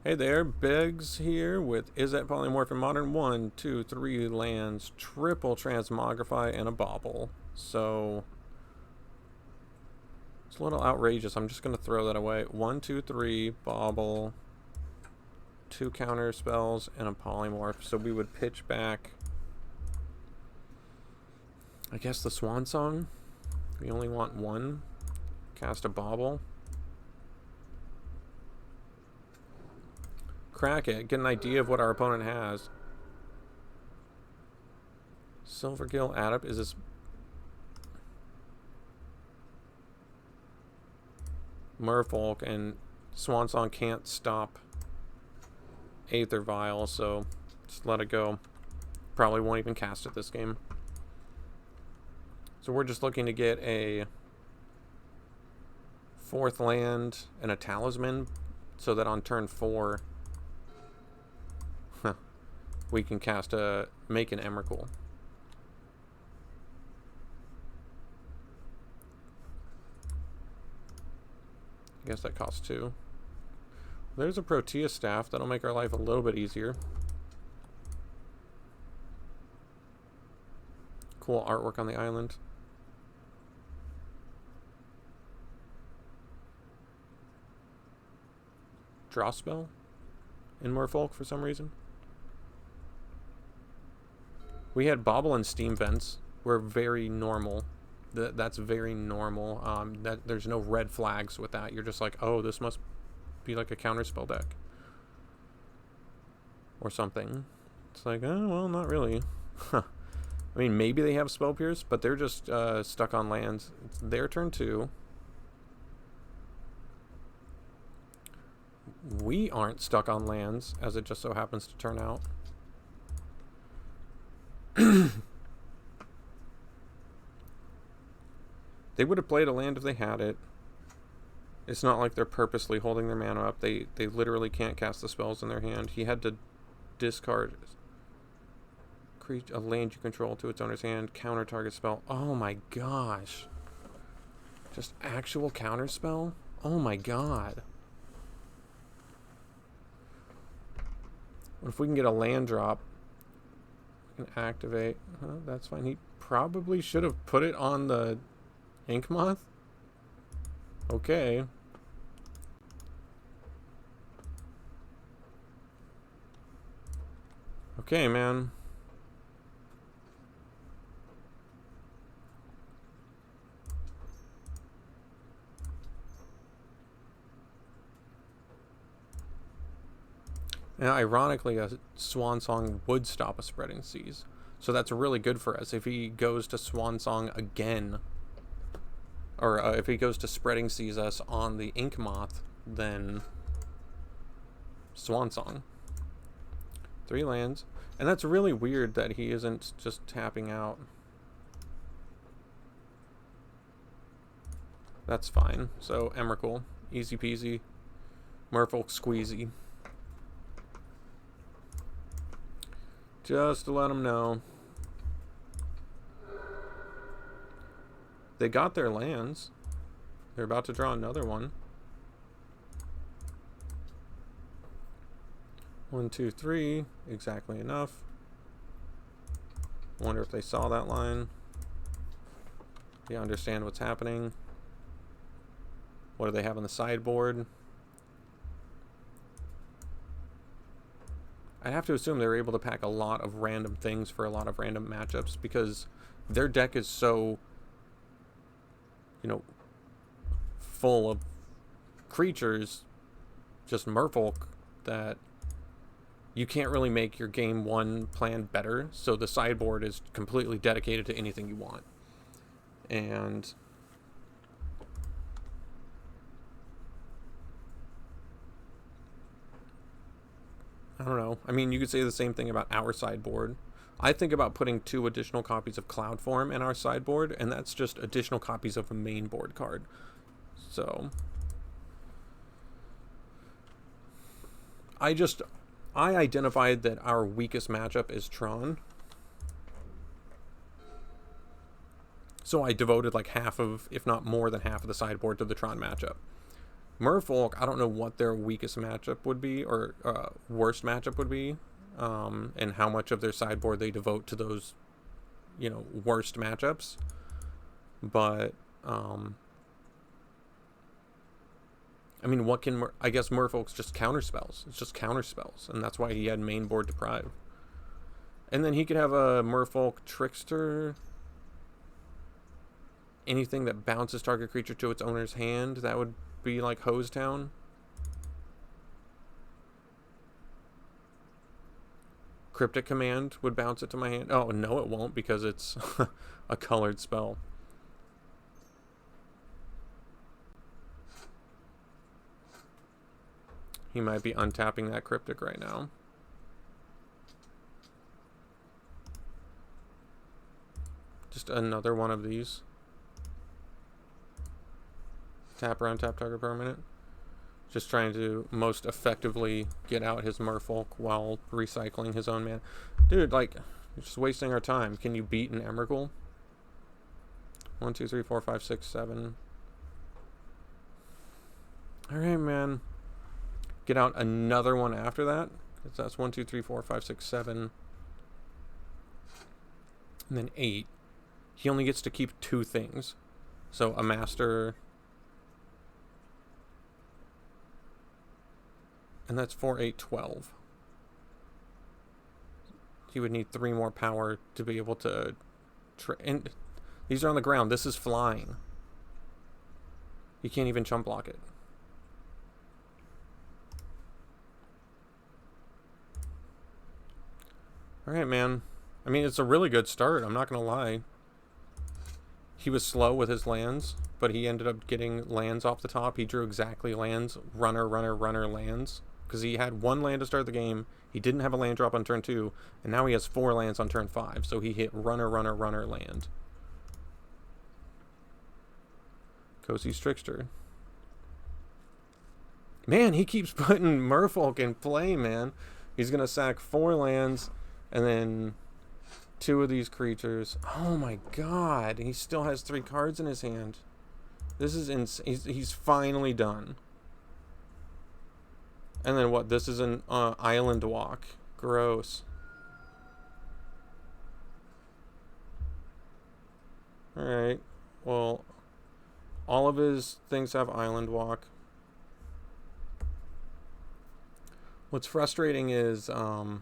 Hey there, Biggs here with Izzet Polymorph in Modern. 1, 2, 3 lands, triple transmogrify, and a bauble. So, it's a little outrageous. I'm just going to throw that away. 1, 2, 3, bauble, 2 counter spells, and a polymorph. So we would pitch back, I guess, the Swan Song. We only want 1. Cast a bauble. Crack it, get an idea of what our opponent has. Silvergill Adept, is this Merfolk, and Swansong can't stop Aether Vial, so just let it go. Probably won't even cast it this game. So we're just looking to get a 4th land and a talisman so that on turn 4 we can cast make an Emrakul. I guess that costs 2. There's a Protea Staff. That'll make our life a little bit easier. Cool artwork on the island. Draw spell in Merfolk for some reason. We had Bauble and Steam Vents. We're very normal. That's very normal. There's no red flags with that. You're just like, oh, this must be like a counterspell deck. Or something. It's like, oh, well, not really. I mean, maybe they have Spell Pierce, but they're just stuck on lands. It's their turn 2. We aren't stuck on lands, as it just so happens to turn out. They would have played a land if they had it. It's not like they're purposely holding their mana up. They literally can't cast the spells in their hand. He had to discard a land you control to its owner's hand, counter target spell. Oh my gosh. Just actual counter spell? Oh my god. What if we can get a land drop? We can activate. That's fine. He probably should have put it on the Ink Moth? Okay. Okay, man. Now, ironically, a Swan Song would stop a Spreading Seas. So that's really good for us. If he goes to Swan Song again, or if he goes to Spreading Seas us on the Ink Moth, then Swan Song. 3 lands. And that's really weird that he isn't just tapping out. That's fine. So, Emrakul. Easy peasy. Merfolk squeezy. Just to let them know. They got their lands. They're about to draw another one. 1, 2, 3. Exactly enough. Wonder if they saw that line. They understand what's happening. What do they have on the sideboard? I'd have to assume they were able to pack a lot of random things for a lot of random matchups because their deck is so, full of creatures, just Merfolk, that you can't really make your game 1 plan better. So the sideboard is completely dedicated to anything you want. And I don't know. I mean, you could say the same thing about our sideboard. I think about putting 2 additional copies of Cloud Form in our sideboard, and that's just additional copies of a main board card. So I identified that our weakest matchup is Tron. So I devoted like half of, if not more than half of the sideboard to the Tron matchup. Merfolk, I don't know what their weakest matchup would be, or worst matchup would be, and how much of their sideboard they devote to those, worst matchups. But, I mean, what can... I guess Merfolk's just counter spells. It's just counter spells, and that's why he had main board Deprive. And then he could have a Merfolk Trickster. Anything that bounces target creature to its owner's hand, that would be like Hose Town. Cryptic Command would bounce it to my hand. Oh, no, it won't, because it's a colored spell. He might be untapping that Cryptic right now. Just another one of these. Tap around, tap target permanent. Just trying to most effectively get out his Merfolk while recycling his own mana. Dude, like, you're just wasting our time. Can you beat an Emrakul? 1, 2, 3, 4, 5, 6, 7. Alright, man. Get out another one after that. That's 1, 2, 3, 4, 5, 6, 7. And then 8. He only gets to keep 2 things. So a Master... And that's 4, 8, 12. He would need 3 more power to be able to... And these are on the ground. This is flying. You can't even chump block it. Alright, man. I mean, it's a really good start. I'm not going to lie. He was slow with his lands, but he ended up getting lands off the top. He drew exactly lands. Runner, runner, runner lands. Because he had 1 land to start the game. He didn't have a land drop on turn 2. And now he has 4 lands on turn 5. So he hit runner, runner, runner land. Kosi's Trickster. Man, he keeps putting Merfolk in play, man. He's going to sack 4 lands. And then 2 of these creatures. Oh my god. He still has 3 cards in his hand. This is insane. He's finally done. And then what? This is an island walk. Gross. Alright. Well, all of his things have island walk. What's frustrating is... 1,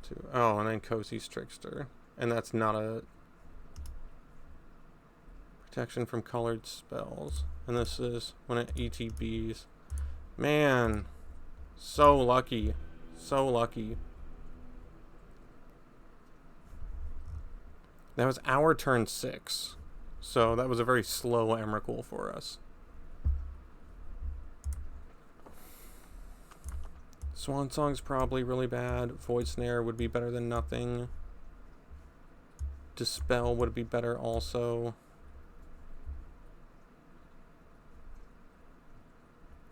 2. Oh, and then Kosi's Trickster. And that's not a protection from colored spells. And this is when it ETBs. Man, so lucky. So lucky. That was our turn 6. So that was a very slow Emrakul for us. Swan Song's probably really bad. Void Snare would be better than nothing. Dispel would be better also.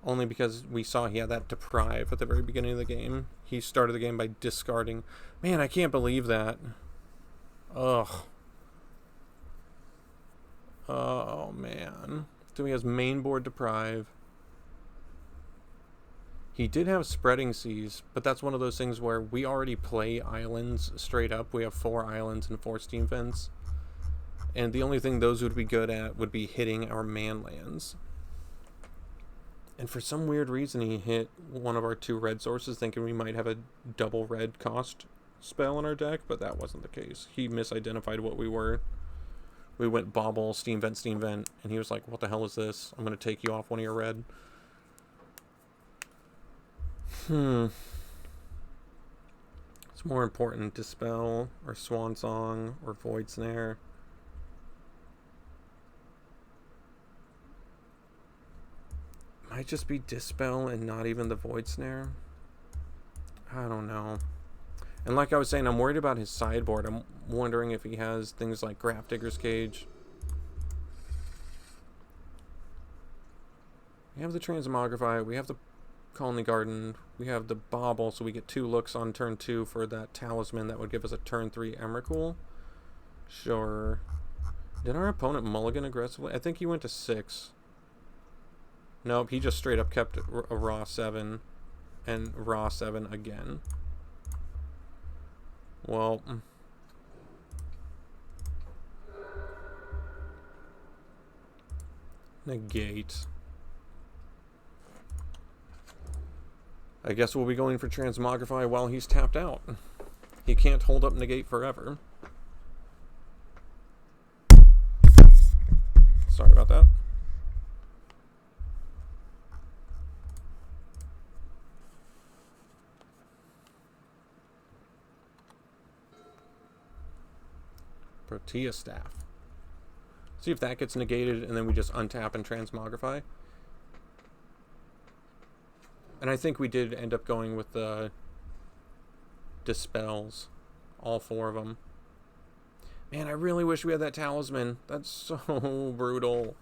Only because we saw he had that Deprive at the very beginning of the game. He started the game by discarding. Man, I can't believe that. Ugh. Oh, man. So he has main board Deprive. He did have Spreading Seas, but that's one of those things where we already play islands straight up. We have 4 islands and 4 Steam Vents. And the only thing those would be good at would be hitting our man lands. And for some weird reason, he hit one of our 2 red sources, thinking we might have a double red cost spell in our deck, but that wasn't the case. He misidentified what we were. We went Bauble, Steam Vent, and he was like, what the hell is this? I'm going to take you off one of your red. It's more important, Dispel, or Swan Song, or Void Snare. Might just be Dispel and not even the Void Snare. I don't know. And like I was saying, I'm worried about his sideboard. I'm wondering if he has things like Grafdigger's Cage. We have the Transmogrify. We have the Colony Garden. We have the Bauble, so we get 2 looks on turn 2 for that Talisman. That would give us a turn 3 Emrakul. Sure. Did our opponent mulligan aggressively? I think he went to 6. Nope, he just straight up kept a raw 7. And raw 7 again. Well... negate. I guess we'll be going for Transmogrify while he's tapped out. He can't hold up negate forever. Sorry about that. Protea Staff. See if that gets negated, and then we just untap and Transmogrify. And I think we did end up going with the Dispels. All 4 of them. Man, I really wish we had that Talisman. That's so brutal.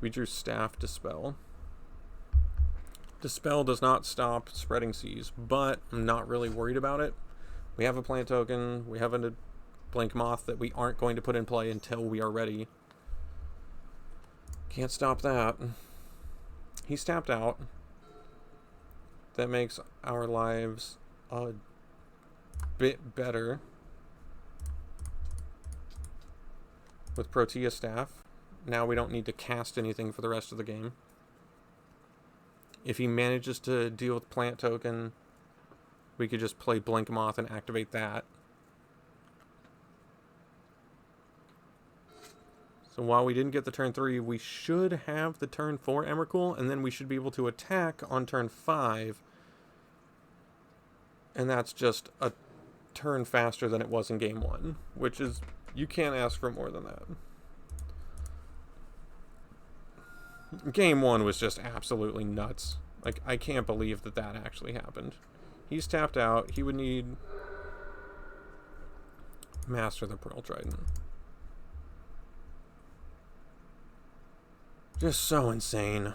We drew Staff, Dispel. Dispel does not stop Spreading Seas, but I'm not really worried about it. We have a plant token. We have a Blink Moth that we aren't going to put in play until we are ready. Can't stop that. He's tapped out. That makes our lives a bit better with Protea Staff. Now we don't need to cast anything for the rest of the game. If he manages to deal with plant token, we could just play Blink Moth and activate that. So while we didn't get the turn 3, we should have the turn 4 Emrakul, and then we should be able to attack on turn 5. And that's just a turn faster than it was in game 1, which is, you can't ask for more than that. Game 1 was just absolutely nuts. Like, I can't believe that that actually happened. He's tapped out. He would need Master the Pearl Trident. Just so insane.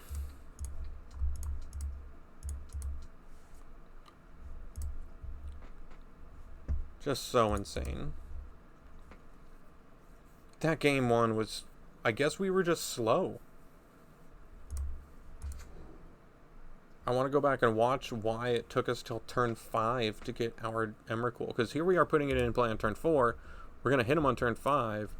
Just so insane. That game 1 was... I guess we were just slow. I want to go back and watch why it took us till turn 5 to get our Emrakul. Because here we are putting it in play on turn 4. We're going to hit him on turn 5.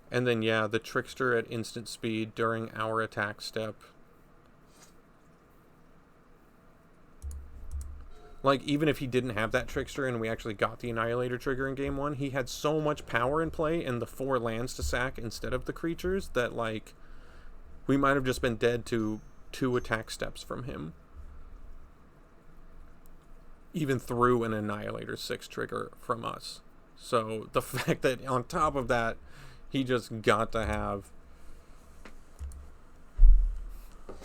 And then, yeah, the Trickster at instant speed during our attack step. Like, even if he didn't have that Trickster and we actually got the Annihilator trigger in game 1, he had so much power in play and the 4 lands to sack instead of the creatures that, like, we might have just been dead to 2 attack steps from him. Even through an Annihilator 6 trigger from us. So, the fact that on top of that, he just got to have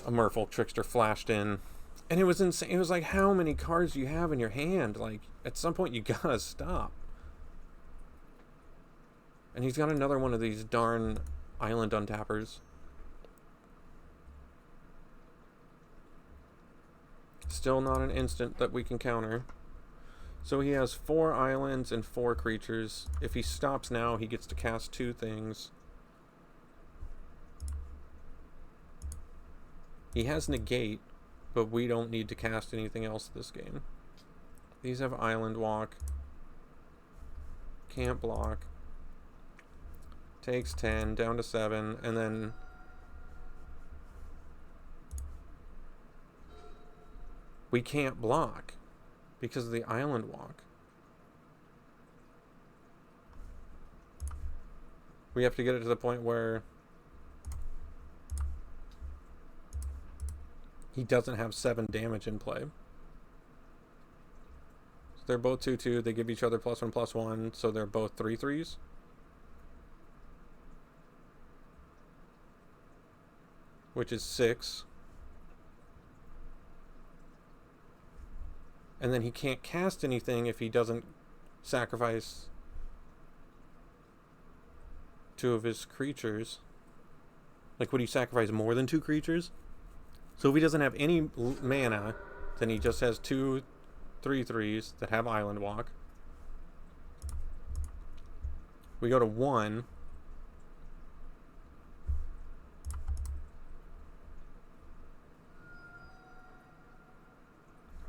a Merfolk Trickster flashed in. And it was insane. It was like, how many cards do you have in your hand? Like, at some point you gotta stop. And he's got another one of these darn island untappers. Still not an instant that we can counter. So he has 4 islands and 4 creatures. If he stops now, he gets to cast 2 things. He has negate, but we don't need to cast anything else this game. These have Island Walk. Can't block. Takes 10, down to 7, and then... we can't block because of the Island Walk. We have to get it to the point where he doesn't have 7 damage in play. So they're both 2/2. They give each other +1/+1, so they're both 3/3s. Which is 6. And then he can't cast anything if he doesn't sacrifice 2 of his creatures. Like, would he sacrifice more than 2 creatures? So if he doesn't have any mana, then he just has 2 3/3s that have Island Walk. We go to 1.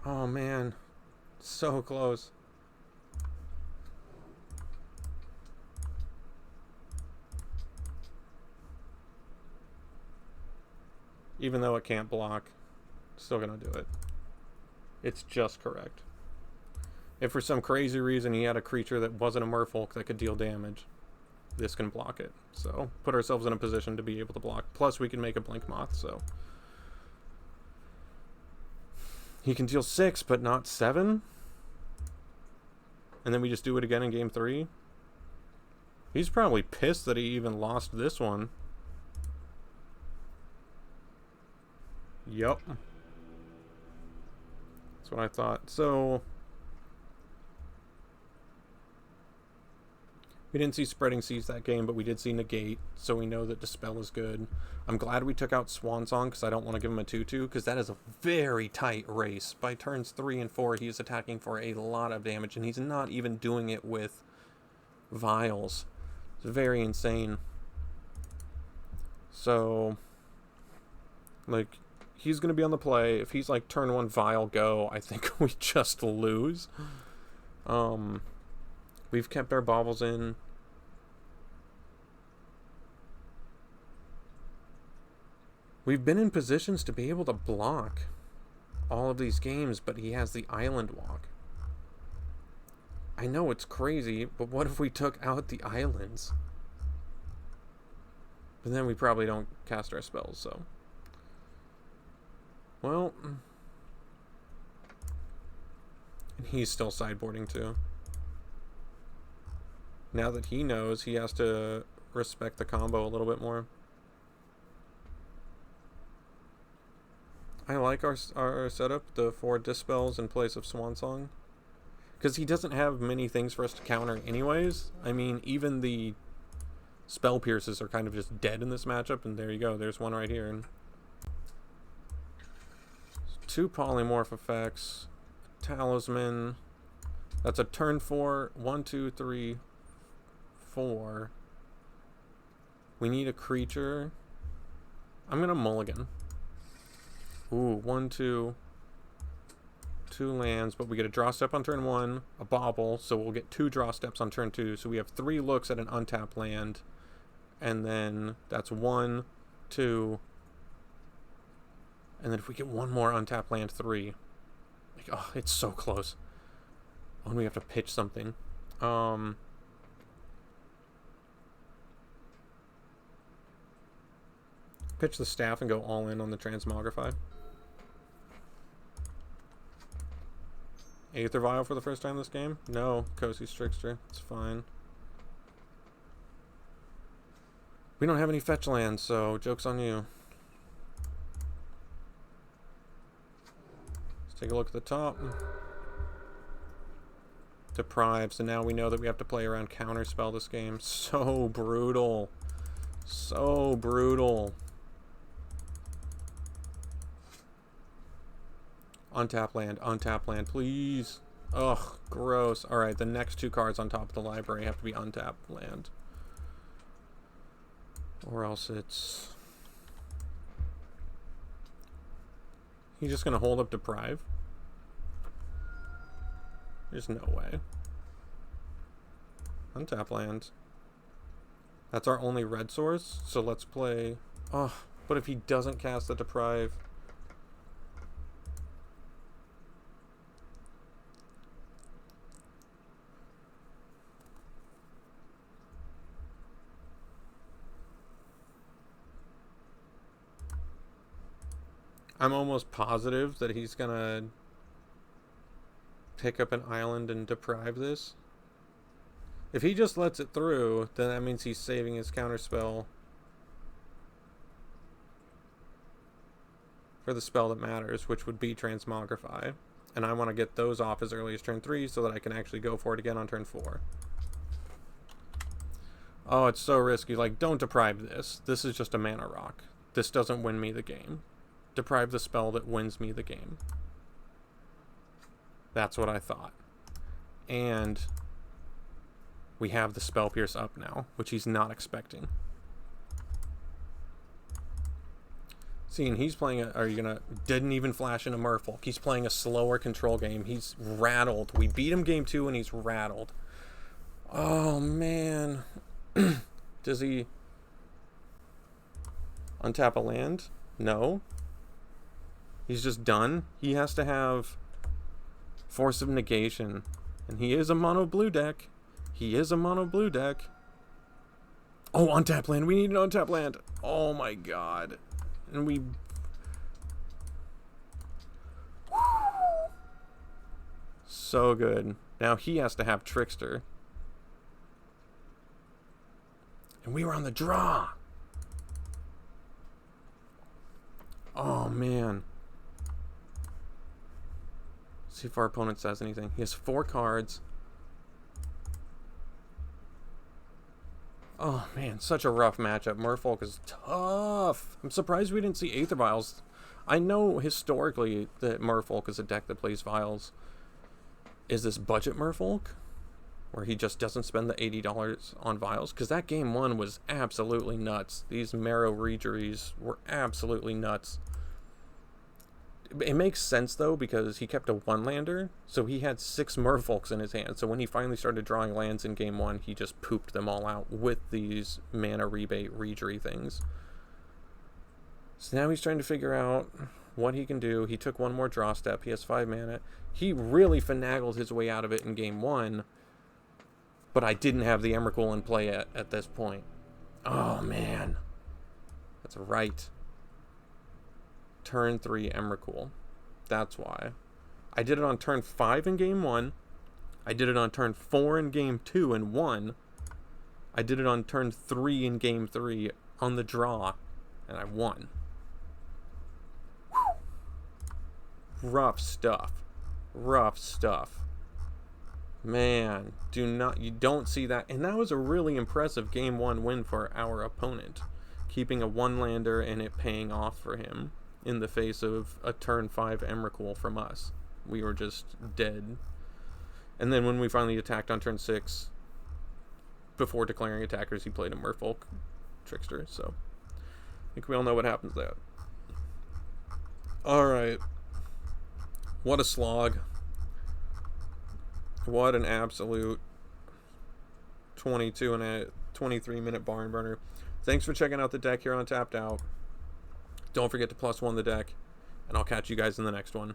Oh man, so close. Even though it can't block, still gonna do it. It's just correct. If for some crazy reason he had a creature that wasn't a Merfolk that could deal damage, this can block it. So put ourselves in a position to be able to block. Plus we can make a Blink Moth, so he can deal 6 but not 7. And then we just do it again in game 3. He's probably pissed that he even lost this one. Yup. That's what I thought. So we didn't see Spreading Seas that game, but we did see Negate, so we know that Dispel is good. I'm glad we took out Swan Song, because I don't want to give him a 2/2, because that is a very tight race. By turns 3 and 4, he is attacking for a lot of damage, and he's not even doing it with Vials. It's very insane. So, like, he's going to be on the play. If he's like turn 1 Vial go, I think we just lose. We've kept our baubles in. We've been in positions to be able to block all of these games, but he has the Island Walk. I know it's crazy, but what if we took out the islands? But then we probably don't cast our spells, so. Well. And he's still sideboarding too. Now that he knows, he has to respect the combo a little bit more. I like our setup, the 4 Dispels in place of Swan Song. Because he doesn't have many things for us to counter anyways. I mean, even the Spell Pierces are kind of just dead in this matchup, and there you go, there's one right here. And 2 Polymorph effects, Talisman. That's a turn 4, 1, 2, 3, 4. We need a creature. I'm gonna mulligan. Ooh, 1, 2. 2 lands, but we get a draw step on turn 1, a bauble, so we'll get 2 draw steps on turn 2. So we have 3 looks at an untapped land, and then that's 1, 2, and then if we get 1 more untapped land, 3. Like, oh, it's so close. Oh, and we have to pitch something. Pitch the staff and go all in on the Transmogrify. Aether Vial for the first time this game? No, Kosi's Trickster. It's fine. We don't have any fetch lands, so joke's on you. Let's take a look at the top. Deprive, so now we know that we have to play around Counterspell this game. So brutal. So brutal. Untap land, please. Ugh, gross. Alright, the next 2 cards on top of the library have to be untapped land. Or else it's... He's just gonna hold up Deprive? There's no way. Untap land. That's our only red source, so let's play... Oh, but if he doesn't cast the Deprive... I'm almost positive that he's gonna pick up an island and deprive this. If he just lets it through, then that means he's saving his counterspell for the spell that matters, which would be Transmogrify. And I want to get those off as early as turn 3 so that I can actually go for it again on turn 4. Oh, it's so risky. Like, don't deprive this. This is just a mana rock. This doesn't win me the game. Deprive the spell that wins me the game. That's what I thought. And we have the Spell Pierce up now, which he's not expecting. See, and he's playing didn't even flash into Merfolk. He's playing a slower control game. He's rattled. We beat him game 2 and he's rattled. Oh, man. Does he untap a land? No. He's just done. He has to have Force of Negation. And he is a mono blue deck. He is a mono blue deck. Oh, untap land. We need an untap land. Oh my god. And we... So good. Now he has to have Trickster. And we were on the draw. Oh, man. See if our opponent says anything. He has 4 cards. Oh, man. Such a rough matchup. Merfolk is tough. I'm surprised we didn't see Aether Vials. I know historically that Merfolk is a deck that plays Vials. Is this budget Merfolk? Where he just doesn't spend the $80 on Vials? Because that game 1 was absolutely nuts. These Marrow Regeries were absolutely nuts. It makes sense, though, because he kept a 1-lander, so he had 6 Merfolks in his hand. So when he finally started drawing lands in game 1, he just pooped them all out with these mana rebate Regery things. So now he's trying to figure out what he can do. He took 1 more draw step. He has 5 mana. He really finagled his way out of it in game 1. But I didn't have the Emrakul in play at this point. Oh, man. That's right. Turn 3 Emrakul. That's why. I did it on turn 5 in game 1. I did it on turn 4 in game 2 and won. I did it on turn 3 in game 3 on the draw. And I won. Whew. Rough stuff. Rough stuff. Man, you don't see that. And that was a really impressive game 1 win for our opponent. Keeping a 1-lander and it paying off for him in the face of a turn 5 Emrakul from us. We were just dead. And then when we finally attacked on turn 6, before declaring attackers, he played a Merfolk Trickster. So I think we all know what happens there. Alright. What a slog. What an absolute 22 and a 23-minute barn burner. Thanks for checking out the deck here on Tapped Out. Don't forget to +1 the deck, and I'll catch you guys in the next one.